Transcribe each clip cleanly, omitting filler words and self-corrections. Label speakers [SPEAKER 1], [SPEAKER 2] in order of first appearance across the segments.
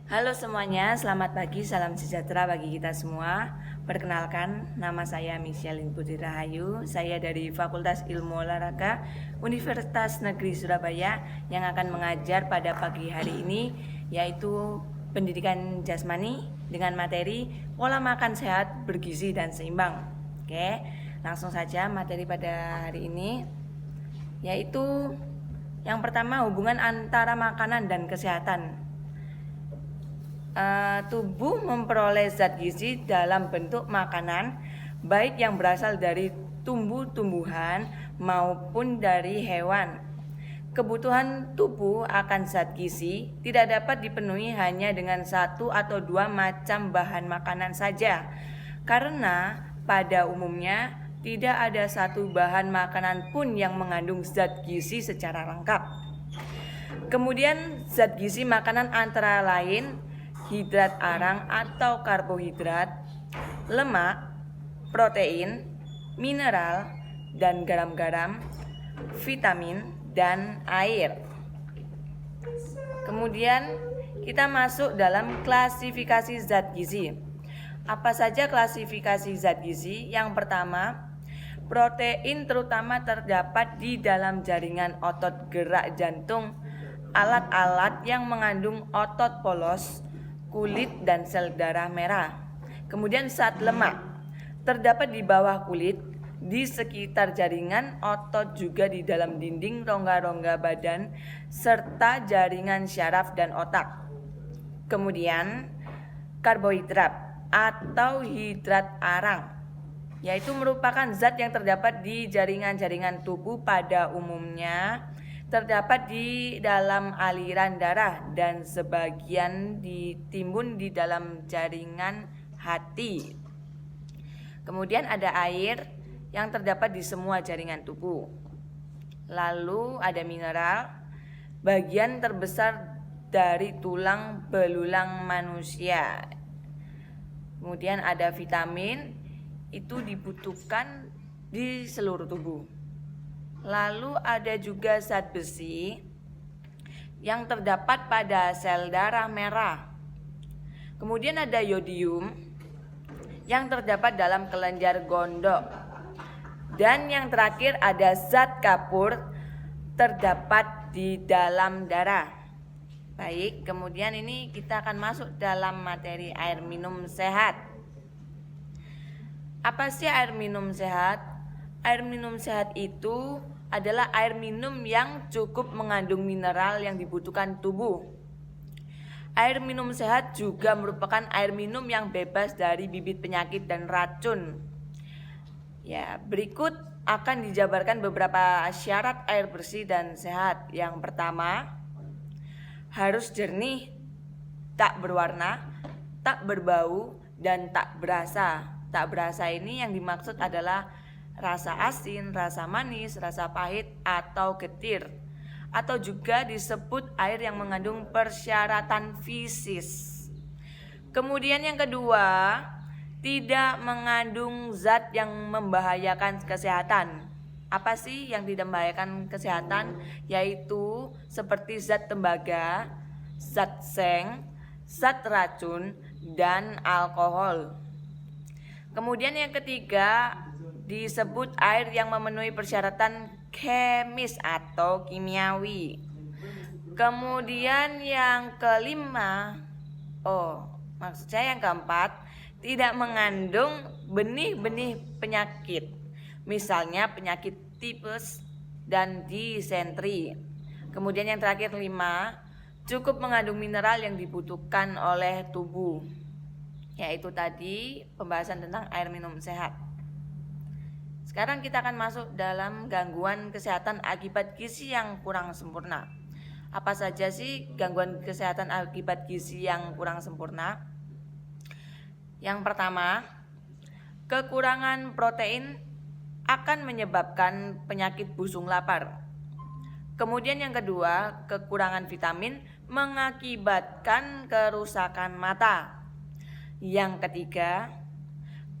[SPEAKER 1] Halo semuanya, selamat pagi, salam sejahtera bagi kita semua. Perkenalkan, nama saya Michelle Putri Rahayu. Saya dari Fakultas Ilmu Olahraga Universitas Negeri Surabaya yang akan mengajar pada pagi hari ini, yaitu pendidikan jasmani dengan materi pola makan sehat, bergizi, dan seimbang. Oke, langsung saja materi pada hari ini, yaitu yang pertama, hubungan antara makanan dan kesehatan. Tubuh memperoleh zat gizi dalam bentuk makanan, baik yang berasal dari tumbuh-tumbuhan maupun dari hewan. Kebutuhan tubuh akan zat gizi tidak dapat dipenuhi hanya dengan satu atau dua macam bahan makanan saja, karena pada umumnya tidak ada satu bahan makanan pun yang mengandung zat gizi secara lengkap. Kemudian zat gizi makanan antara lain hidrat arang atau karbohidrat, lemak, protein, mineral, dan garam-garam, vitamin, dan air. Kemudian kita masuk dalam klasifikasi zat gizi. Apa saja klasifikasi zat gizi? Yang pertama, protein terutama terdapat di dalam jaringan otot gerak jantung, alat-alat yang mengandung otot polos, kulit, dan sel darah merah. Kemudian zat lemak terdapat di bawah kulit, di sekitar jaringan otot, juga di dalam dinding rongga-rongga badan, serta jaringan syaraf dan otak. Kemudian karbohidrat atau hidrat arang, yaitu merupakan zat yang terdapat di jaringan-jaringan tubuh, pada umumnya terdapat di dalam aliran darah dan sebagian ditimbun di dalam jaringan hati. Kemudian ada air yang terdapat di semua jaringan tubuh. Lalu ada mineral, bagian terbesar dari tulang belulang manusia. Kemudian ada vitamin, itu dibutuhkan di seluruh tubuh. Lalu ada juga zat besi yang terdapat pada sel darah merah. Kemudian ada yodium yang terdapat dalam kelenjar gondok. Dan yang terakhir ada zat kapur terdapat di dalam darah. Baik, kemudian ini kita akan masuk dalam materi air minum sehat. Apa sih air minum sehat? Air minum sehat itu adalah air minum yang cukup mengandung mineral yang dibutuhkan tubuh. Air minum sehat juga merupakan air minum yang bebas dari bibit penyakit dan racun. Ya, berikut akan dijabarkan beberapa syarat air bersih dan sehat. Yang pertama, harus jernih, tak berwarna, tak berbau, dan tak berasa. Tak berasa ini yang dimaksud adalah rasa asin, rasa manis, rasa pahit, atau getir. Atau juga disebut air yang mengandung persyaratan fisis. Kemudian yang kedua, tidak mengandung zat yang membahayakan kesehatan. Apa sih yang tidak membahayakan kesehatan? Yaitu seperti zat tembaga, zat seng, zat racun, dan alkohol. Kemudian yang ketiga, disebut air yang memenuhi persyaratan kemis atau kimiawi. Kemudian yang kelima, maksud saya yang keempat, tidak mengandung benih-benih penyakit, misalnya penyakit tipes dan disentri. Kemudian yang terakhir 5, cukup mengandung mineral yang dibutuhkan oleh tubuh. Yaitu tadi pembahasan tentang air minum sehat. Sekarang kita akan masuk dalam gangguan kesehatan akibat gizi yang kurang sempurna. Apa saja sih gangguan kesehatan akibat gizi yang kurang sempurna? Yang pertama, kekurangan protein akan menyebabkan penyakit busung lapar. Kemudian yang kedua, kekurangan vitamin mengakibatkan kerusakan mata. Yang ketiga,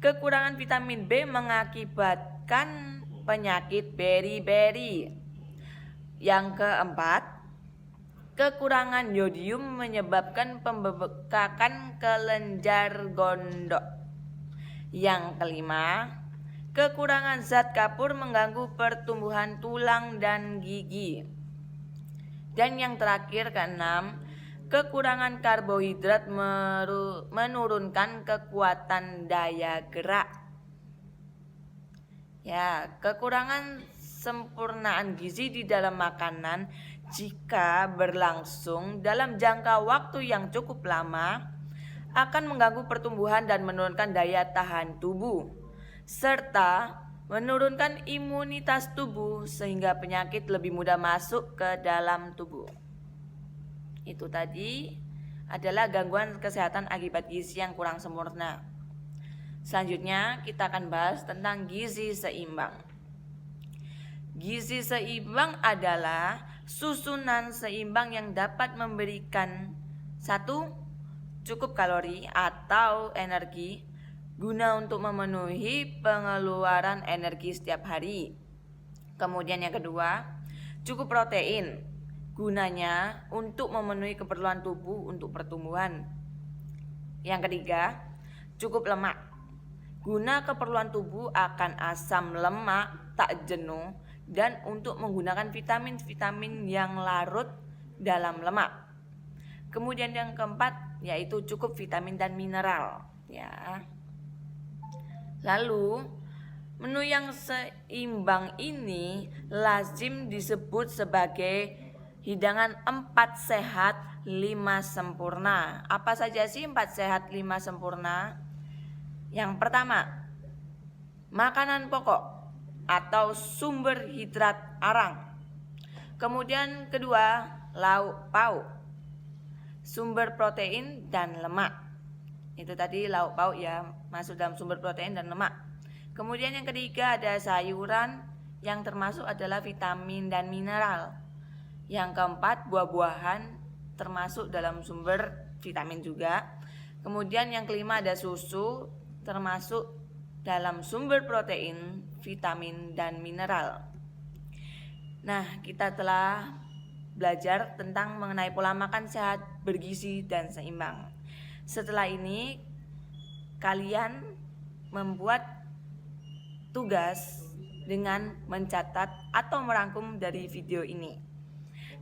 [SPEAKER 1] kekurangan vitamin B mengakibatkan penyakit beri-beri. Yang keempat, Kekurangan yodium menyebabkan pembekakan kelenjar gondok. Yang kelima, kekurangan zat kapur mengganggu pertumbuhan tulang dan gigi. Dan yang terakhir, keenam, kekurangan karbohidrat menurunkan kekuatan daya gerak. Ya, kekurangan sempurnaan gizi di dalam makanan jika berlangsung dalam jangka waktu yang cukup lama akan mengganggu pertumbuhan dan menurunkan daya tahan tubuh, serta menurunkan imunitas tubuh sehingga penyakit lebih mudah masuk ke dalam tubuh. Itu tadi adalah gangguan kesehatan akibat gizi yang kurang sempurna. Selanjutnya kita akan bahas tentang gizi seimbang. Gizi seimbang adalah susunan seimbang yang dapat memberikan 1. Cukup kalori atau energi guna untuk memenuhi pengeluaran energi setiap hari. Kemudian yang kedua, cukup protein gunanya untuk memenuhi keperluan tubuh untuk pertumbuhan. Yang ketiga, cukup lemak guna keperluan tubuh akan asam lemak tak jenuh dan untuk menggunakan vitamin-vitamin yang larut dalam lemak. Kemudian yang keempat yaitu cukup vitamin dan mineral, ya. Lalu menu yang seimbang ini lazim disebut sebagai hidangan 4 sehat 5 sempurna. Apa saja sih 4 sehat 5 sempurna? Yang pertama, makanan pokok atau sumber hidrat arang. Kemudian kedua, lauk pauk, sumber protein dan lemak. Itu tadi lauk pauk ya, masuk dalam sumber protein dan lemak. Kemudian yang ketiga ada sayuran yang termasuk adalah vitamin dan mineral. Yang keempat buah-buahan termasuk dalam sumber vitamin juga. Kemudian yang kelima ada susu termasuk dalam sumber protein, vitamin dan mineral. Nah, kita telah belajar tentang mengenai pola makan sehat, bergizi dan seimbang. Setelah ini kalian membuat tugas dengan mencatat atau merangkum dari video ini.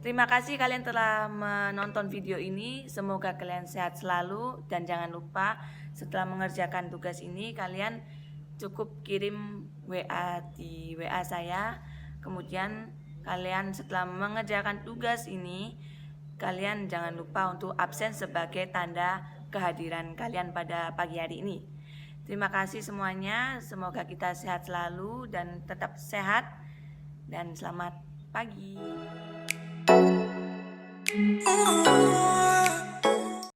[SPEAKER 1] Terima kasih kalian telah menonton video ini. Semoga kalian sehat selalu dan jangan lupa setelah mengerjakan tugas ini kalian cukup kirim WA di WA saya. Kemudian kalian setelah mengerjakan tugas ini, kalian jangan lupa untuk absen sebagai tanda kehadiran kalian pada pagi hari ini. Terima kasih semuanya, semoga kita sehat selalu dan tetap sehat dan selamat pagi.